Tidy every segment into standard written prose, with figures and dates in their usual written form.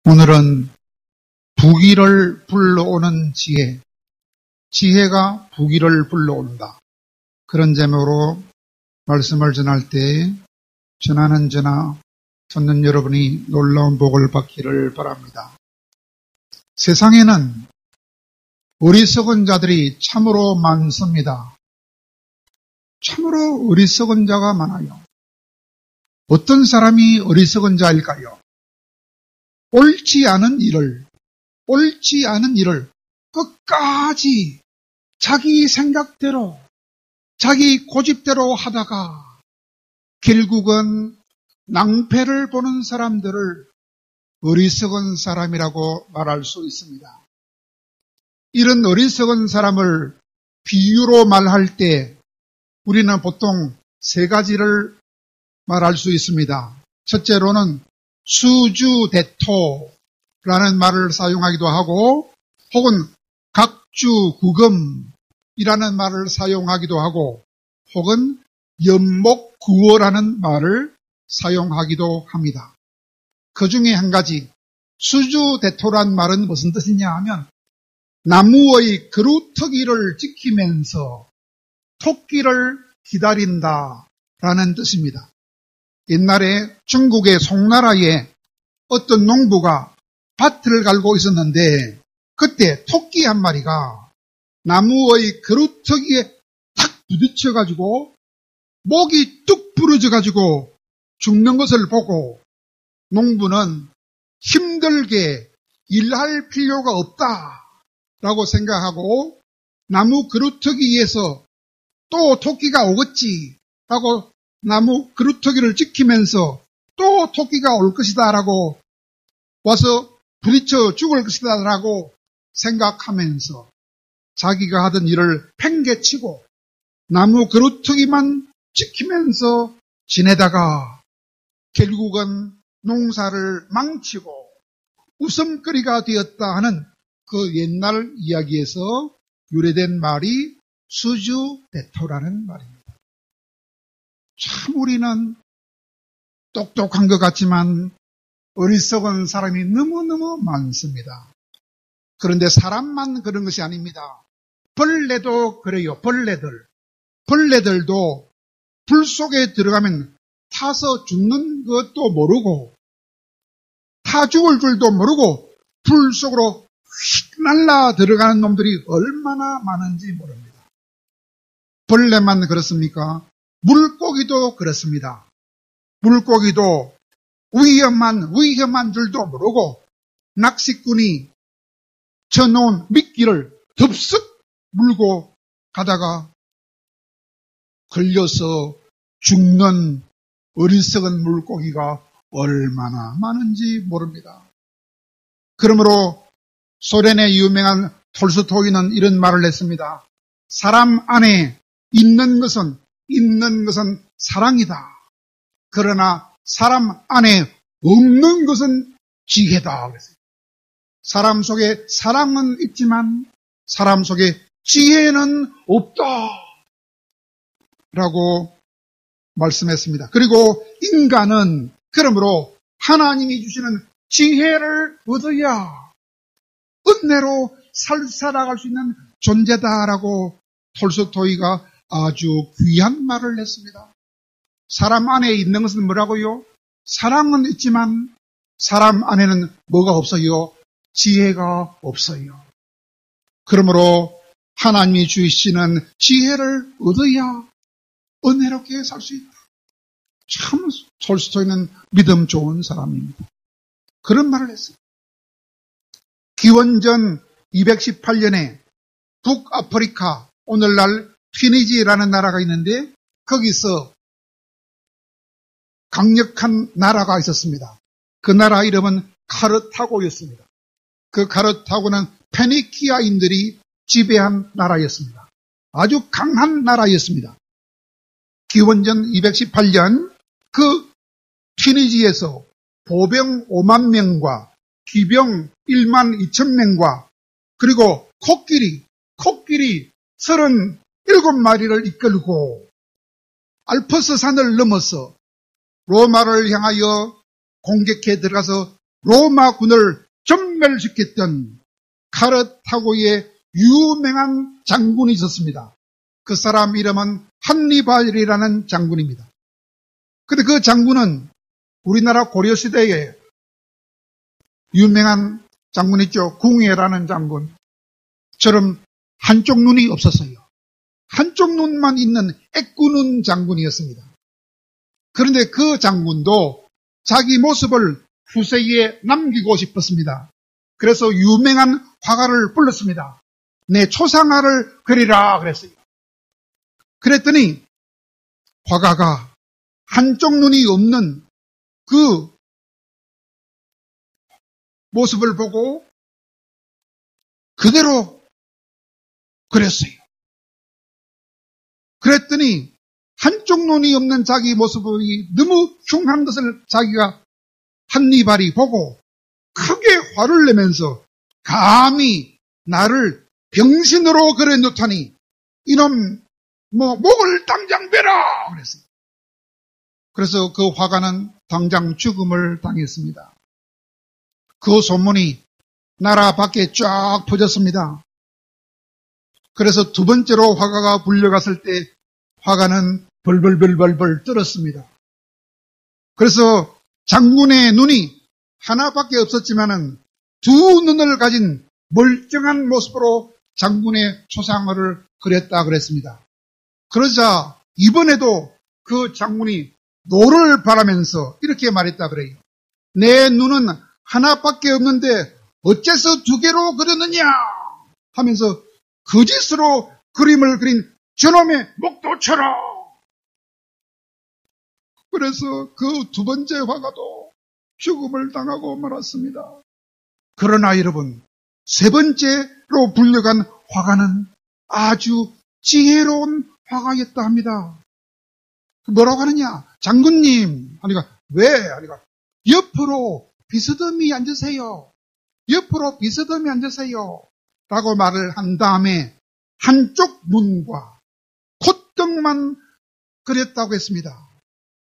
오늘은 부귀를 불러오는 지혜, 지혜가 부귀를 불러온다. 그런 제목으로 말씀을 전할 때 전하는 저나 듣는 여러분이 놀라운 복을 받기를 바랍니다. 세상에는 어리석은 자들이 참으로 많습니다. 참으로 어리석은 자가 많아요. 어떤 사람이 어리석은 자일까요? 옳지 않은 일을 끝까지 자기 생각대로, 자기 고집대로 하다가 결국은 낭패를 보는 사람들을 어리석은 사람이라고 말할 수 있습니다. 이런 어리석은 사람을 비유로 말할 때 우리는 보통 세 가지를 말할 수 있습니다. 첫째로는 수주대토라는 말을 사용하기도 하고, 혹은 각주구금이라는 말을 사용하기도 하고, 혹은 연목구어라는 말을 사용하기도 합니다. 그 중에 한 가지, 수주대토란 말은 무슨 뜻이냐 하면 나무의 그루터기를 지키면서 토끼를 기다린다라는 뜻입니다. 옛날에 중국의 송나라에 어떤 농부가 밭을 갈고 있었는데 그때 토끼 한 마리가 나무의 그루터기에 탁 부딪혀가지고 목이 뚝 부러져가지고 죽는 것을 보고 농부는 힘들게 일할 필요가 없다라고 생각하고 나무 그루터기에서 또 토끼가 오겠지 하고 나무 그루터기를 지키면서 또 토끼가 올 것이다 라고 와서 부딪혀 죽을 것이다 라고 생각하면서 자기가 하던 일을 팽개치고 나무 그루터기만 지키면서 지내다가 결국은 농사를 망치고 웃음거리가 되었다 하는 그 옛날 이야기에서 유래된 말이 수주대토라는 말입니다. 참 우리는 똑똑한 것 같지만 어리석은 사람이 너무너무 많습니다. 그런데 사람만 그런 것이 아닙니다. 벌레도 그래요. 벌레들도 불 속에 들어가면 타서 죽는 것도 모르고 타 죽을 줄도 모르고 불 속으로 휙 날라 들어가는 놈들이 얼마나 많은지 모릅니다. 벌레만 그렇습니까? 물고기도 그렇습니다. 물고기도 위험한 줄도 모르고 낚시꾼이 쳐놓은 미끼를 덥석 물고 가다가 걸려서 죽는 어리석은 물고기가 얼마나 많은지 모릅니다. 그러므로 소련의 유명한 톨스토이는 이런 말을 했습니다. 사람 안에 있는 것은 사랑이다. 그러나 사람 안에 없는 것은 지혜다. 사람 속에 사랑은 있지만 사람 속에 지혜는 없다. 라고 말씀했습니다. 그리고 인간은 그러므로 하나님이 주시는 지혜를 얻어야 은혜로 살아갈 수 있는 존재다라고 톨스토이가 아주 귀한 말을 했습니다. 사람 안에 있는 것은 뭐라고요? 사랑은 있지만 사람 안에는 뭐가 없어요? 지혜가 없어요. 그러므로 하나님이 주시는 지혜를 얻어야 은혜롭게 살 수 있다. 참 톨스토이는 믿음 좋은 사람입니다. 그런 말을 했어요. 기원전 218년에 북아프리카, 오늘날 튀니지라는 나라가 있는데 거기서 강력한 나라가 있었습니다. 그 나라 이름은 카르타고였습니다. 그 카르타고는 페니키아인들이 지배한 나라였습니다. 아주 강한 나라였습니다. 기원전 218년 그 튀니지에서 보병 5만 명과 기병 1만 2천 명과 그리고 코끼리 37마리를 이끌고 알프스 산을 넘어서 로마를 향하여 공격해 들어가서 로마군을 전멸시켰던 카르타고의 유명한 장군이 있었습니다. 그 사람 이름은 한니발이라는 장군입니다. 근데 그 장군은 우리나라 고려시대에 유명한 장군 있죠. 궁예라는 장군처럼 한쪽 눈이 없었어요. 한쪽 눈만 있는 애꾸눈 장군이었습니다. 그런데 그 장군도 자기 모습을 후세에 남기고 싶었습니다. 그래서 유명한 화가를 불렀습니다. 내 초상화를 그리라 그랬어요. 그랬더니 화가가 한쪽 눈이 없는 그 모습을 보고 그대로 그렸어요. 그랬더니 한쪽 눈이 없는 자기 모습이 너무 흉한 것을 자기가 한니발이 보고 크게 화를 내면서 감히 나를 병신으로 그려놓다니 이놈 목을 당장 베라 그랬어요. 그래서 그 화가는 당장 죽음을 당했습니다. 그 소문이 나라 밖에 쫙 퍼졌습니다. 그래서 두 번째로 화가가 불려갔을 때 화가는 벌벌벌벌벌 떨었습니다. 그래서 장군의 눈이 하나밖에 없었지만은 두 눈을 가진 멀쩡한 모습으로 장군의 초상화를 그렸다 그랬습니다. 그러자 이번에도 그 장군이 노를 바라면서 이렇게 말했다 그래요. 내 눈은 하나밖에 없는데 어째서 두 개로 그렸느냐 하면서 거짓으로 그림을 그린 저놈의 목도 쳐라. 그래서 그 두 번째 화가도 죽음을 당하고 말았습니다. 그러나 여러분, 세 번째로 불려간 화가는 아주 지혜로운 화가였다 합니다. 뭐라고 하느냐? 장군님, 하니까 왜? 하니까 옆으로 비스듬히 앉으세요. 옆으로 비스듬히 앉으세요. 라고 말을 한 다음에 한쪽 눈과 콧등만 그렸다고 했습니다.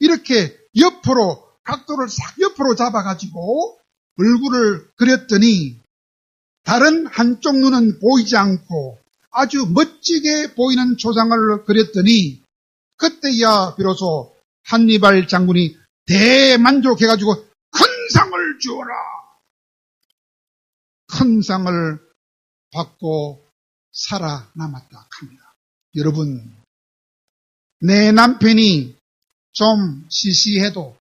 이렇게 옆으로 각도를 싹 옆으로 잡아가지고 얼굴을 그렸더니 다른 한쪽 눈은 보이지 않고 아주 멋지게 보이는 초상화를 그렸더니 그때야 비로소 한니발 장군이 대만족해가지고 큰 상을 주어라. 큰 상을 받고 살아남았다 합니다. 여러분, 내 남편이 좀 시시해도,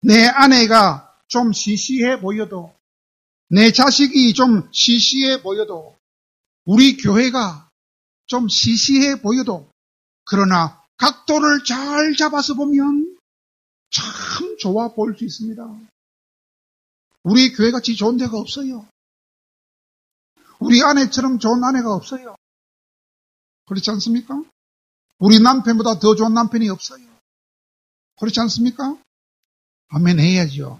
내 아내가 좀 시시해 보여도, 내 자식이 좀 시시해 보여도, 우리 교회가 좀 시시해 보여도, 그러나 각도를 잘 잡아서 보면 참 좋아 보일 수 있습니다. 우리 교회같이 좋은 데가 없어요. 우리 아내처럼 좋은 아내가 없어요. 그렇지 않습니까? 우리 남편보다 더 좋은 남편이 없어요. 그렇지 않습니까? 아멘 해야죠.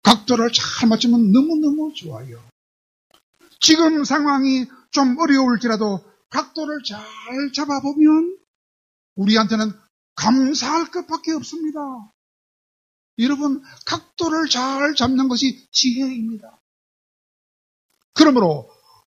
각도를 잘 맞추면 너무너무 좋아요. 지금 상황이 좀 어려울지라도 각도를 잘 잡아보면 우리한테는 감사할 것밖에 없습니다. 여러분, 각도를 잘 잡는 것이 지혜입니다. 그러므로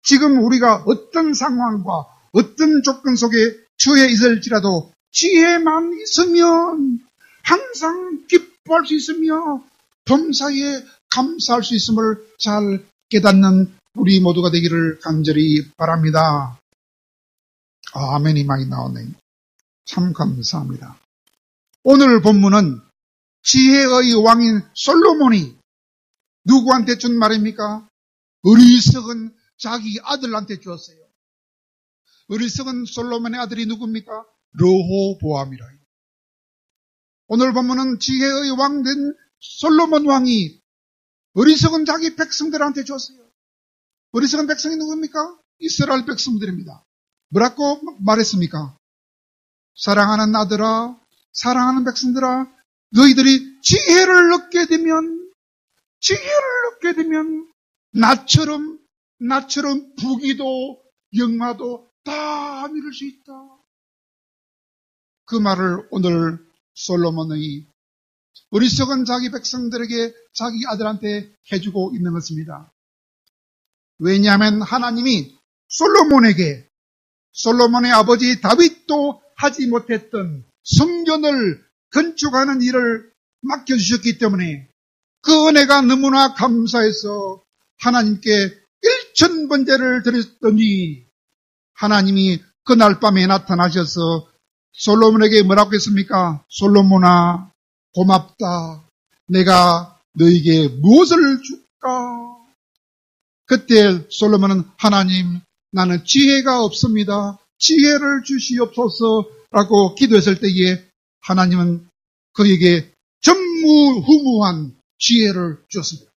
지금 우리가 어떤 상황과 어떤 조건 속에 처해 있을지라도 지혜만 있으면 항상 기뻐할 수 있으며 범사에 감사할 수 있음을 잘 깨닫는 우리 모두가 되기를 간절히 바랍니다. 아멘이 많이 나오네. 참 감사합니다. 오늘 본문은 지혜의 왕인 솔로몬이 누구한테 준 말입니까? 어리석은 자기 아들한테 주었어요. 어리석은 솔로몬의 아들이 누굽니까? 르호보암이라. 오늘 본문은 지혜의 왕 된 솔로몬 왕이 어리석은 자기 백성들한테 줬어요. 어리석은 백성이 누굽니까? 이스라엘 백성들입니다. 뭐라고 말했습니까? 사랑하는 아들아, 사랑하는 백성들아, 너희들이 지혜를 얻게 되면 나처럼 부귀도 영화도 다 이룰 수 있다. 그 말을 오늘 솔로몬의 어리석은 자기 백성들에게 자기 아들한테 해주고 있는 것입니다. 왜냐하면 하나님이 솔로몬의 아버지 다윗도 하지 못했던 성전을 건축하는 일을 맡겨주셨기 때문에 그 은혜가 너무나 감사해서 하나님께 1000번제를 드렸더니 하나님이 그날 밤에 나타나셔서 솔로몬에게 뭐라고 했습니까? 솔로몬아, 고맙다. 내가 너에게 무엇을 줄까? 그때 솔로몬은 하나님, 나는 지혜가 없습니다. 지혜를 주시옵소서라고 기도했을 때에 하나님은 그에게 전무후무한 지혜를 주었습니다.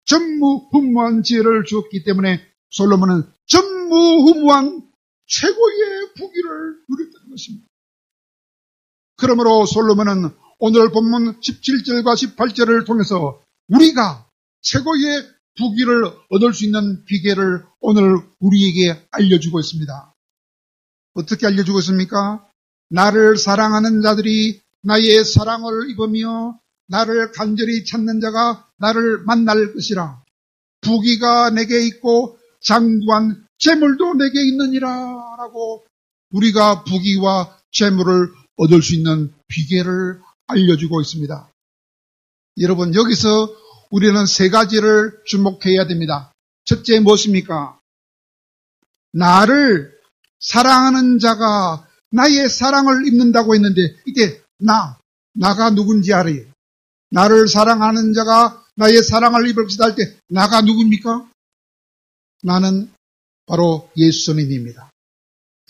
전무후무한 지혜를 주었기 때문에 솔로몬은 전무후무한 최고의 부귀를 누렸던 것입니다. 그러므로 솔로몬은 오늘 본문 17절과 18절을 통해서 우리가 최고의 부귀를 얻을 수 있는 비결을 오늘 우리에게 알려주고 있습니다. 어떻게 알려주고 있습니까? 나를 사랑하는 자들이 나의 사랑을 입으며 나를 간절히 찾는 자가 나를 만날 것이라. 부귀가 내게 있고 장구한 재물도 내게 있느니라 라고 우리가 부귀와 재물을 얻을 수 있는 비결을 알려주고 있습니다. 여러분, 여기서 우리는 세 가지를 주목해야 됩니다. 첫째 무엇입니까? 나를 사랑하는 자가 나의 사랑을 입는다고 했는데 이때 나가 누군지 알아요. 나를 사랑하는 자가 나의 사랑을 입을 것이다 할 때 나가 누굽니까? 나는 바로 예수님입니다.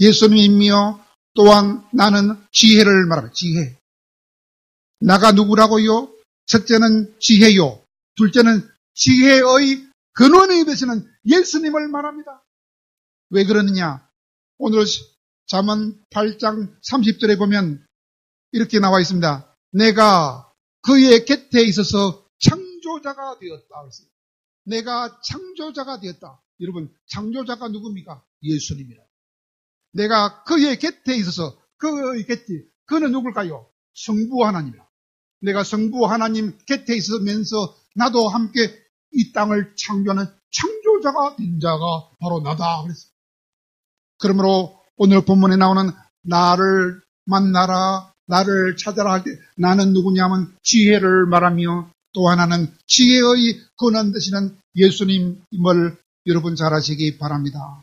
예수님이며 또한 나는 지혜를 말합니다. 지혜. 나가 누구라고요? 첫째는 지혜요. 둘째는 지혜의 근원이 되시는 예수님을 말합니다. 왜 그러느냐? 오늘 잠언 8장 30절에 보면 이렇게 나와 있습니다. 내가 그의 곁에 있어서 창조자가 되었다. 내가 창조자가 되었다. 여러분, 창조자가 누굽니까? 예수님이라. 내가 그의 곁에 있어서 그의 곁에, 그는 누굴까요? 성부 하나님이라. 내가 성부 하나님 곁에 있으면서 나도 함께 이 땅을 창조하는 창조자가 된 자가 바로 나다 그랬어요. 그러므로 오늘 본문에 나오는 나를 만나라, 나를 찾아라 할 때 나는 누구냐면 지혜를 말하며 또 하나는 지혜의 근원 되시는 예수님임을 여러분 잘 아시기 바랍니다.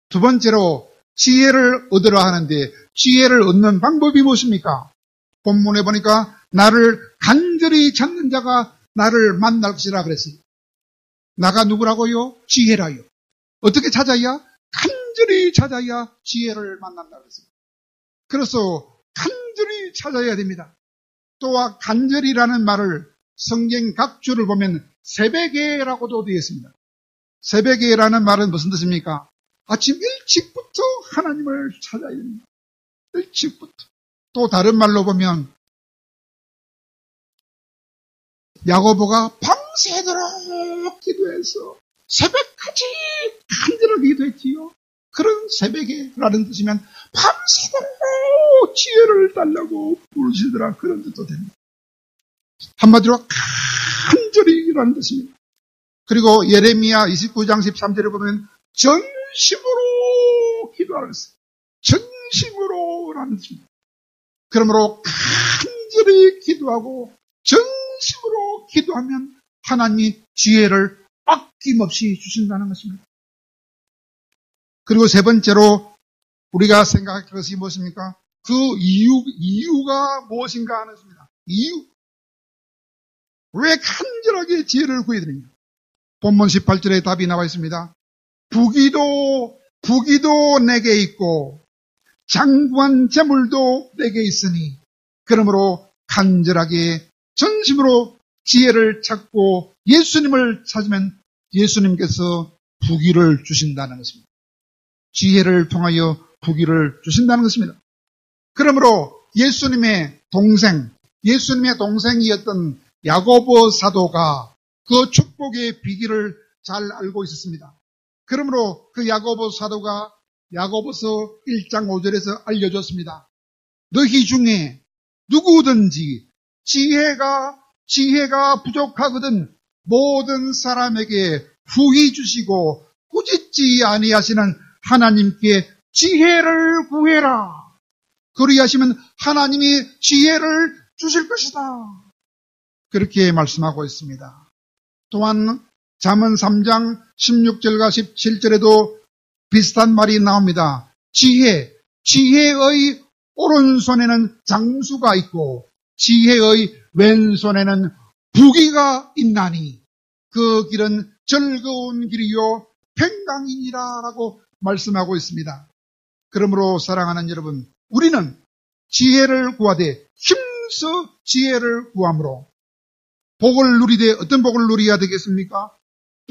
두 번째로 지혜를 얻으라 하는데 지혜를 얻는 방법이 무엇입니까? 본문에 보니까 나를 간절히 찾는 자가 나를 만날 것이라 그랬어요. 나가 누구라고요? 지혜라요. 어떻게 찾아야? 간절히 찾아야 지혜를 만난다 그랬어요. 그래서 간절히 찾아야 됩니다. 또한 간절히라는 말을 성경 각주를 보면 새벽에라고도 되어 있습니다. 새벽에라는 말은 무슨 뜻입니까? 아침 일찍부터 하나님을 찾아야 됩니다. 일찍부터. 또 다른 말로 보면 야고보가 밤새도록 기도해서 새벽까지 간절하게 기도했지요. 그런 새벽에라는 뜻이면 밤새도록 지혜를 달라고 부르시더라. 그런 뜻도 됩니다. 한마디로 간절히라는 뜻입니다. 그리고 예레미야 29장 13절에 보면 전심으로 기도하라 했어요. 전심으로라는 뜻입니다. 그러므로 간절히 기도하고 전심으로 기도하면 하나님이 지혜를 아낌없이 주신다는 것입니다. 그리고 세 번째로 우리가 생각할 것이 무엇입니까? 그 이유가 무엇인가 하는 것입니다. 이유. 왜 간절하게 지혜를 구해야 되느냐? 본문 18절에 답이 나와 있습니다. 부귀도 내게 있고 장구한 재물도 내게 있으니 그러므로 간절하게 전심으로 지혜를 찾고 예수님을 찾으면 예수님께서 부귀를 주신다는 것입니다. 지혜를 통하여 부귀를 주신다는 것입니다. 그러므로 예수님의 동생이었던 야고보 사도가 그 축복의 비결을 잘 알고 있었습니다. 그러므로 그 야고보 사도가 야고보서 1장 5절에서 알려줬습니다. 너희 중에 누구든지 지혜가 부족하거든 모든 사람에게 후히 주시고 꾸짖지 아니하시는 하나님께 지혜를 구해라. 그리하시면 하나님이 지혜를 주실 것이다. 그렇게 말씀하고 있습니다. 또한 잠언 3장 16절과 17절에도 비슷한 말이 나옵니다. 지혜의 오른손에는 장수가 있고 지혜의 왼손에는 부귀가 있나니 그 길은 즐거운 길이요 평강이니라 라고 말씀하고 있습니다. 그러므로 사랑하는 여러분, 우리는 지혜를 구하되 힘써 지혜를 구함으로 복을 누리되 어떤 복을 누려야 되겠습니까?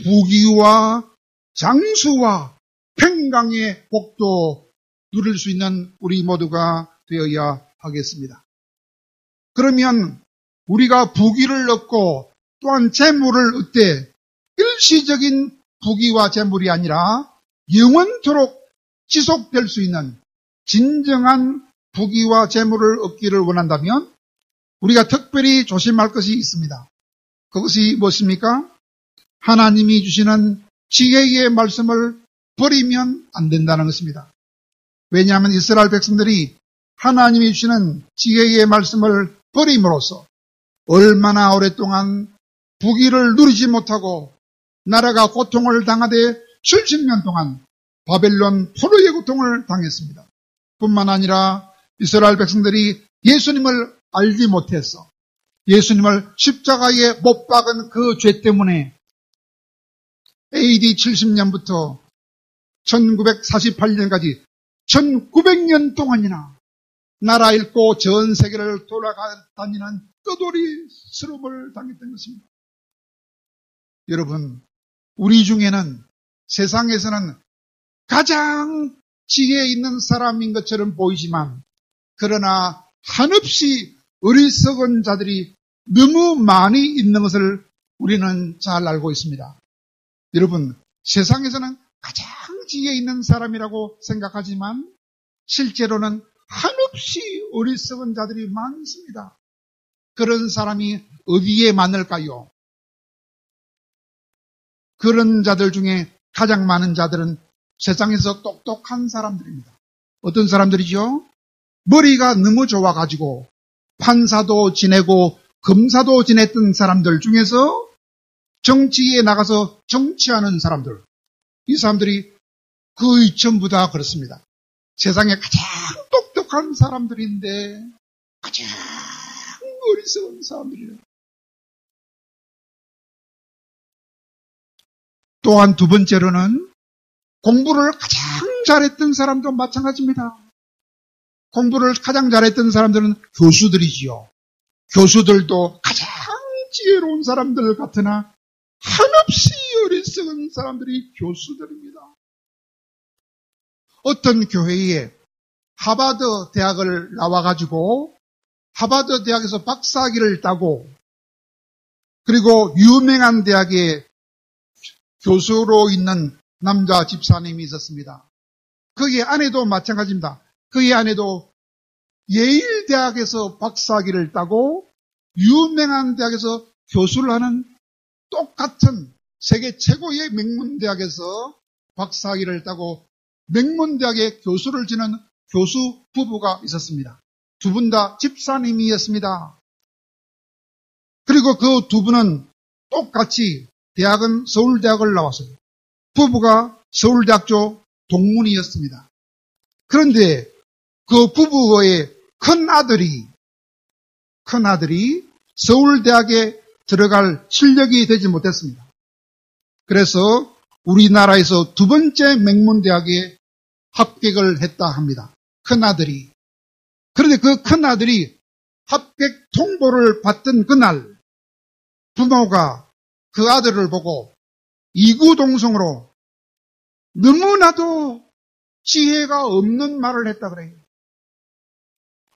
부귀와 장수와 평강의 복도 누릴 수 있는 우리 모두가 되어야 하겠습니다. 그러면 우리가 부귀를 얻고 또한 재물을 얻되 일시적인 부귀와 재물이 아니라 영원토록 지속될 수 있는 진정한 부귀와 재물을 얻기를 원한다면 우리가 특별히 조심할 것이 있습니다. 그것이 무엇입니까? 하나님이 주시는 지혜의 말씀을 버리면 안 된다는 것입니다. 왜냐하면 이스라엘 백성들이 하나님이 주시는 지혜의 말씀을 버림으로써 얼마나 오랫동안 부귀를 누리지 못하고 나라가 고통을 당하되 70년 동안 바벨론 포로의 고통을 당했습니다. 뿐만 아니라 이스라엘 백성들이 예수님을 알지 못해서 예수님을 십자가에 못 박은 그 죄 때문에 AD 70년부터 1948년까지 1900년 동안이나 나라 잃고 전 세계를 돌아다니는 떠돌이스러움을 당했던 것입니다. 여러분, 우리 중에는 세상에서는 가장 지혜 있는 사람인 것처럼 보이지만 그러나 한없이 어리석은 자들이 너무 많이 있는 것을 우리는 잘 알고 있습니다. 여러분, 세상에서는 가장 지혜 있는 사람이라고 생각하지만 실제로는 한없이 어리석은 자들이 많습니다. 그런 사람이 어디에 많을까요? 그런 자들 중에 가장 많은 자들은 세상에서 똑똑한 사람들입니다. 어떤 사람들이죠? 머리가 너무 좋아가지고 판사도 지내고 검사도 지냈던 사람들 중에서 정치에 나가서 정치하는 사람들, 이 사람들이 거의 전부 다 그렇습니다. 세상에 가장 똑똑한 사람들인데 가장 어리석은 사람들이에요. 또한 두 번째로는 공부를 가장 잘했던 사람도 마찬가지입니다. 공부를 가장 잘했던 사람들은 교수들이지요. 교수들도 가장 지혜로운 사람들 같으나 한없이 어리석은 사람들이 교수들입니다. 어떤 교회에 하버드 대학을 나와가지고 하버드 대학에서 박사학위를 따고 그리고 유명한 대학에 교수로 있는 남자 집사님이 있었습니다. 그의 아내도 마찬가지입니다. 그의 아내도 예일 대학에서 박사학위를 따고 유명한 대학에서 교수를 하는 똑같은 세계 최고의 명문대학에서 박사학위를 따고 명문대학의 교수를 지낸 교수 부부가 있었습니다. 두 분 다 집사님이었습니다. 그리고 그 두 분은 똑같이 대학은 서울대학을 나왔어요. 부부가 서울대학교 동문이었습니다. 그런데 그 부부의 큰아들이 서울대학에 들어갈 실력이 되지 못했습니다. 그래서 우리나라에서 두 번째 명문대학에 합격을 했다 합니다. 큰아들이. 그런데 그 큰아들이 합격 통보를 받던 그날 부모가 그 아들을 보고 이구동성으로 너무나도 지혜가 없는 말을 했다 그래요.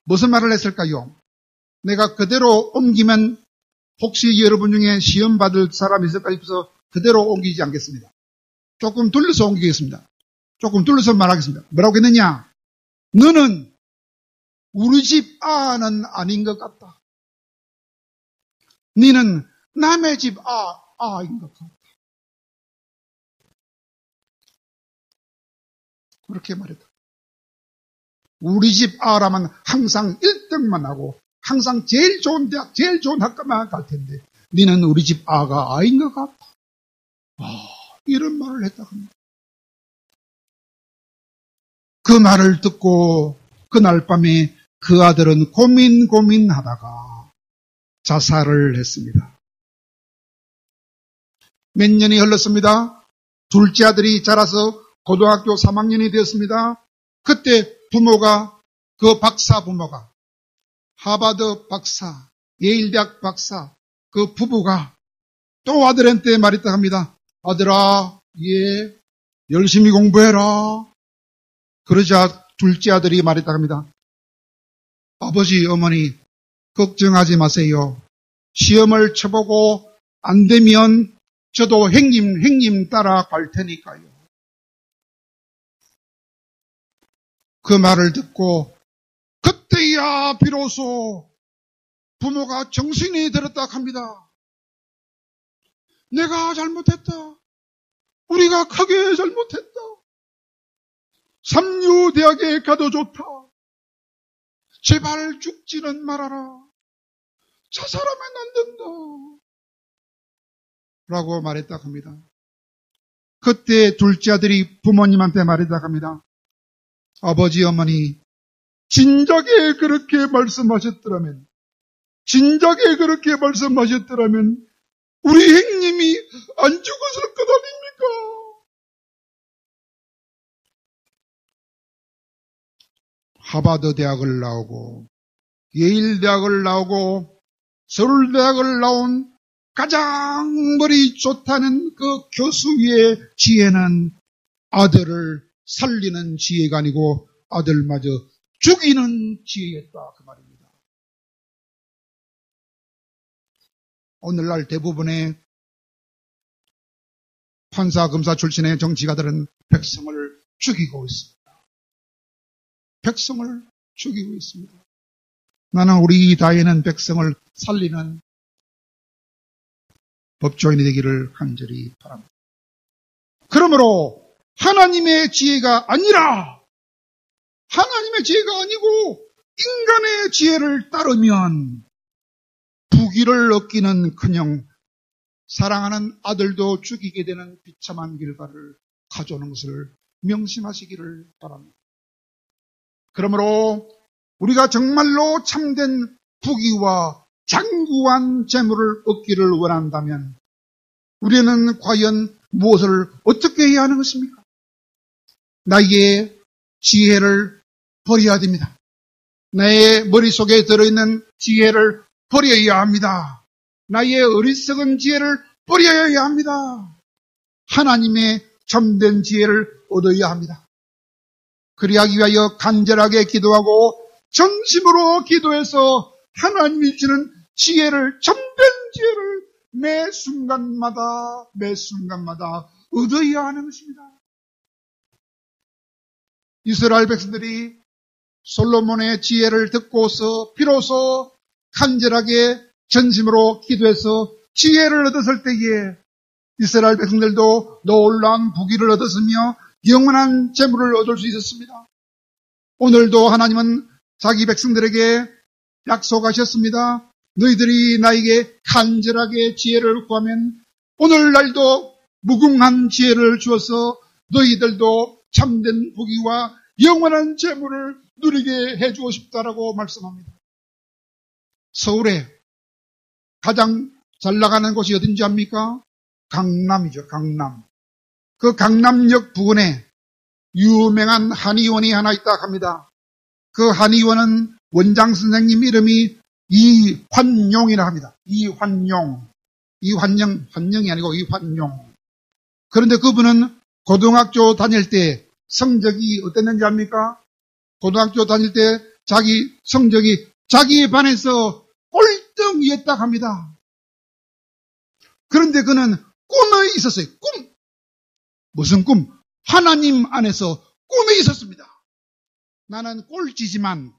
무슨 말을 했을까요? 내가 그대로 옮기면 혹시 여러분 중에 시험 받을 사람이 있을까 싶어서 그대로 옮기지 않겠습니다. 조금 둘러서 옮기겠습니다. 조금 둘러서 말하겠습니다. 뭐라고 했느냐? 너는 우리 집 아는 아닌 것 같다. 너는 남의 집 아인 것 같다. 그렇게 말했다. 우리 집 아라면 항상 1등만 하고 항상 제일 좋은 대학, 제일 좋은 학교만 갈 텐데 너는 우리 집 아가 아인 것 같다. 이런 말을 했다고 합니다. 그 말을 듣고 그날 밤에 그 아들은 고민하다가 자살을 했습니다. 몇 년이 흘렀습니다. 둘째 아들이 자라서 고등학교 3학년이 되었습니다. 그때 부모가, 그 박사 부모가, 하버드 박사, 예일대학 박사, 그 부부가 또 아들한테 말했다 합니다. 아들아, 예, 열심히 공부해라. 그러자 둘째 아들이 말했다 합니다. 아버지, 어머니, 걱정하지 마세요. 시험을 쳐보고 안 되면 저도 형님 따라갈 테니까요. 그 말을 듣고 그때야 비로소 부모가 정신이 들었다 합니다. 내가 잘못했다. 우리가 크게 잘못했다. 삼류대학에 가도 좋다. 제발 죽지는 말아라. 자살하면 안 된다. 라고 말했다 합니다. 그때 둘째 아들이 부모님한테 말했다 합니다. 아버지, 어머니, 진작에 그렇게 말씀하셨더라면, 우리 형님이 안 죽었을 것 아닙니까? 하버드 대학을 나오고, 예일 대학을 나오고, 서울대학을 나온 가장 머리 좋다는 그 교수의 지혜는 아들을 살리는 지혜가 아니고 아들마저 죽이는 지혜였다. 그 말입니다. 오늘날 대부분의 판사, 검사 출신의 정치가들은 백성을 죽이고 있습니다. 백성을 죽이고 있습니다. 나는 우리 다에는 백성을 살리는 법조인이 되기를 간절히 바랍니다. 그러므로 하나님의 지혜가 아니라, 하나님의 지혜가 아니고 인간의 지혜를 따르면 부귀를 얻기는커녕 사랑하는 아들도 죽이게 되는 비참한 결과를 가져오는 것을 명심하시기를 바랍니다. 그러므로 우리가 정말로 참된 부귀와 장구한 재물을 얻기를 원한다면 우리는 과연 무엇을 어떻게 해야 하는 것입니까? 나의 지혜를 버려야 됩니다. 나의 머릿속에 들어있는 지혜를 버려야 합니다. 나의 어리석은 지혜를 버려야 합니다. 하나님의 참된 지혜를 얻어야 합니다. 그리하기 위하여 간절하게 기도하고 정심으로 기도해서 하나님이 주는 지혜를, 참된 지혜를 매 순간마다 얻어야 하는 것입니다. 이스라엘 백성들이 솔로몬의 지혜를 듣고서 비로소 간절하게 전심으로 기도해서 지혜를 얻었을 때에 이스라엘 백성들도 놀라운 부귀를 얻었으며 영원한 재물을 얻을 수 있었습니다. 오늘도 하나님은 자기 백성들에게 약속하셨습니다. 너희들이 나에게 간절하게 지혜를 구하면 오늘날도 무궁한 지혜를 주어서 너희들도 참된 부귀와 영원한 재물을 누리게 해주고 싶다라고 말씀합니다. 서울에 가장 잘 나가는 곳이 어딘지 압니까? 강남이죠. 강남. 그 강남역 부근에 유명한 한의원이 하나 있다 합니다. 그 한의원은 원장 선생님 이름이 이환용이라 합니다. 이환용이 아니고 이환용. 그런데 그분은 고등학교 다닐 때 성적이 어땠는지 압니까? 고등학교 다닐 때 자기 성적이 자기 반에서 꼴등이었다 합니다. 그런데 그는 꿈에 있었어요. 꿈. 무슨 꿈? 하나님 안에서 꿈에 있었습니다. 나는 꼴찌지만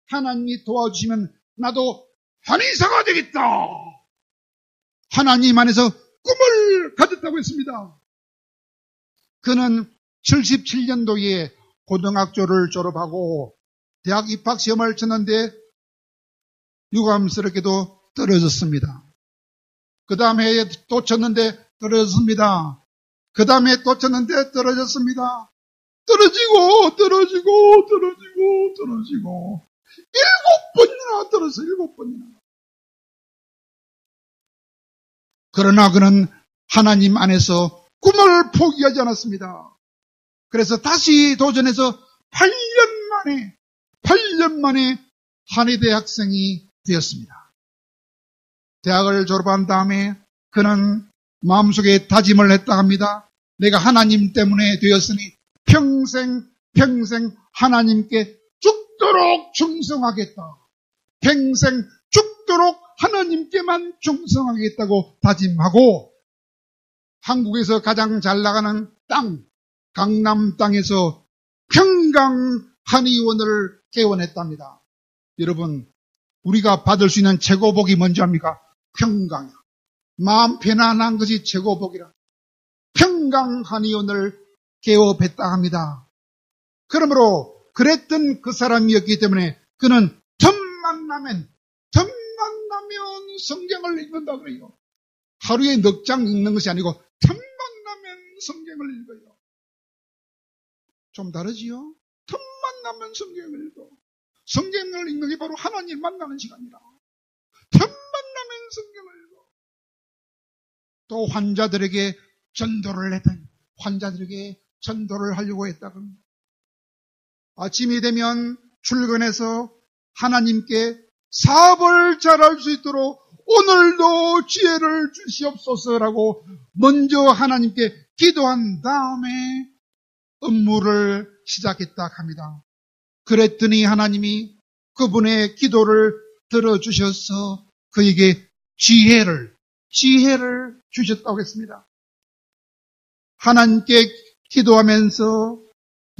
하나님이 도와주시면 나도 한의사가 되겠다. 하나님 안에서 꿈을 가졌다고 했습니다. 그는 77년도에 고등학교를 졸업하고 대학 입학 시험을 쳤는데 유감스럽게도 떨어졌습니다. 그 다음 해에 또 쳤는데 떨어졌습니다. 그 다음에 또 쳤는데 떨어졌습니다. 떨어지고 7번이나 떨어져 7번이나. 그러나 그는 하나님 안에서 꿈을 포기하지 않았습니다. 그래서 다시 도전해서 8년 만에 한의대 학생이 되었습니다. 대학을 졸업한 다음에 그는 마음속에 다짐을 했다 합니다. 내가 하나님 때문에 되었으니 평생 하나님께 죽도록 충성하겠다. 평생 죽도록 하나님께만 충성하겠다고 다짐하고 한국에서 가장 잘 나가는 땅, 강남 땅에서 평강 한의원을 개원했답니다. 여러분, 우리가 받을 수 있는 최고 복이 뭔지 압니까? 평강이야. 마음 편안한 것이 최고 복이라. 평강 한의원을 개업했다 합니다. 그러므로 그랬던 그 사람이었기 때문에 그는 틈만 나면 성경을 읽는다 그래요. 하루에 넉 장 읽는 것이 아니고 틈만 나면 성경을 읽어요. 좀 다르지요? 틈만 나면 성경을 읽어. 성경을 읽는 게 바로 하나님 만나는 시간이라. 틈만 나면 성경을 읽어. 또 환자들에게 전도를 했더니 환자들에게 전도를 하려고 했다고 합니다. 아침이 되면 출근해서 하나님께 사업을 잘할 수 있도록 오늘도 지혜를 주시옵소서라고 먼저 하나님께 기도한 다음에 업무를 시작했다 합니다. 그랬더니 하나님이 그분의 기도를 들어주셔서 그에게 지혜를 주셨다고 했습니다. 하나님께 기도하면서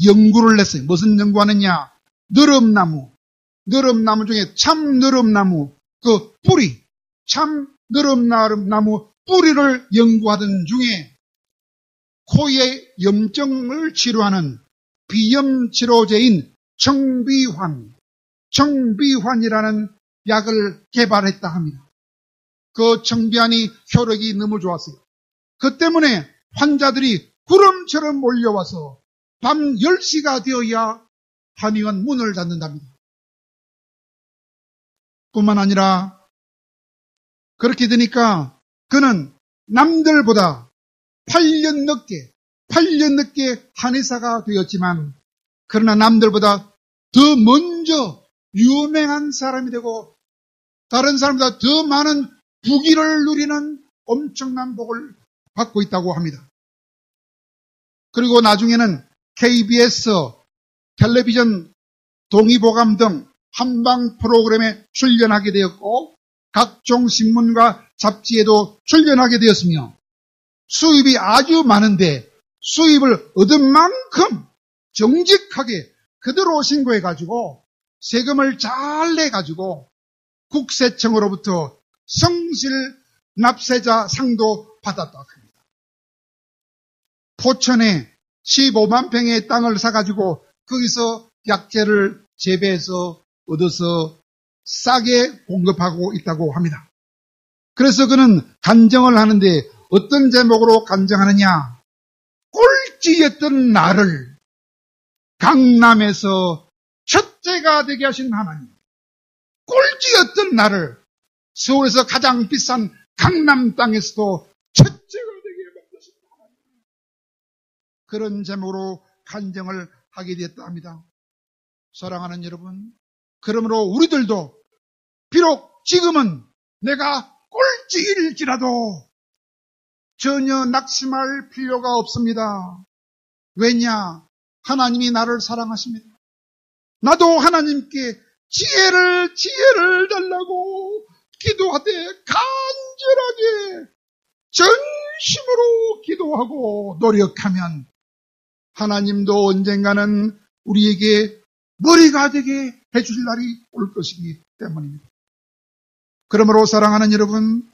연구를 했어요. 무슨 연구하느냐? 느릅나무 중에 참 느릅나무 그 뿌리, 참 느릅나무 뿌리를 연구하던 중에 코의 염증을 치료하는 비염치료제인 청비환이라는 약을 개발했다 합니다. 그 청비환이 효력이 너무 좋았어요. 그 때문에 환자들이 구름처럼 몰려와서 밤 10시가 되어야 한의원 문을 닫는답니다. 뿐만 아니라 그렇게 되니까 그는 남들보다 8년 늦게 한의사가 되었지만 그러나 남들보다 더 먼저 유명한 사람이 되고 다른 사람보다 더 많은 부귀를 누리는 엄청난 복을 받고 있다고 합니다. 그리고 나중에는 KBS, 텔레비전, 동의보감 등 한방 프로그램에 출연하게 되었고 각종 신문과 잡지에도 출연하게 되었으며 수입이 아주 많은데 수입을 얻은 만큼 정직하게 그대로 신고해가지고 세금을 잘 내가지고 국세청으로부터 성실 납세자 상도 받았다고 합니다. 포천에 15만 평의 땅을 사가지고 거기서 약재를 재배해서 얻어서 싸게 공급하고 있다고 합니다. 그래서 그는 간증을 하는데 어떤 제목으로 간증하느냐? 꼴찌였던 나를 강남에서 첫째가 되게 하신 하나님, 꼴찌였던 나를 서울에서 가장 비싼 강남 땅에서도 첫째가 되게 만드신 하나님, 그런 제목으로 간증을 하게 되었다 합니다. 사랑하는 여러분, 그러므로 우리들도 비록 지금은 내가 꼴찌일지라도 전혀 낙심할 필요가 없습니다. 왜냐? 하나님이 나를 사랑하십니다. 나도 하나님께 지혜를 달라고 기도하되 간절하게 전심으로 기도하고 노력하면 하나님도 언젠가는 우리에게 머리가 되게 해주실 날이 올 것이기 때문입니다. 그러므로 사랑하는 여러분,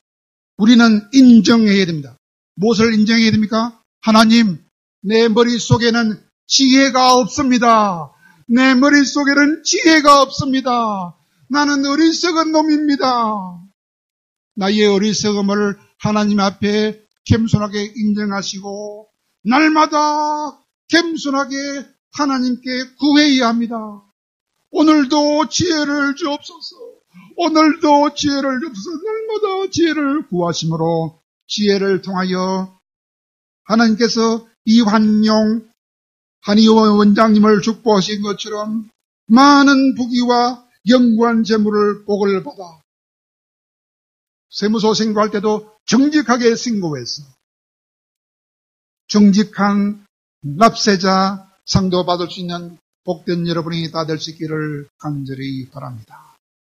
우리는 인정해야 됩니다. 무엇을 인정해야 됩니까? 하나님, 내 머릿속에는 지혜가 없습니다. 내 머릿속에는 지혜가 없습니다. 나는 어리석은 놈입니다. 나의 어리석음을 하나님 앞에 겸손하게 인정하시고 날마다 겸손하게 하나님께 구해야 합니다. 오늘도 지혜를 주옵소서. 오늘도 지혜를 주옵소서. 날마다 지혜를 구하심으로 지혜를 통하여 하나님께서 이환용 한의원 원장님을 축복하신 것처럼 많은 부귀와 영구한 재물을 복을 받아 세무서 신고할 때도 정직하게 신고해서 정직한 납세자 상도 받을 수 있는 복된 여러분이 다 될 수 있기를 간절히 바랍니다.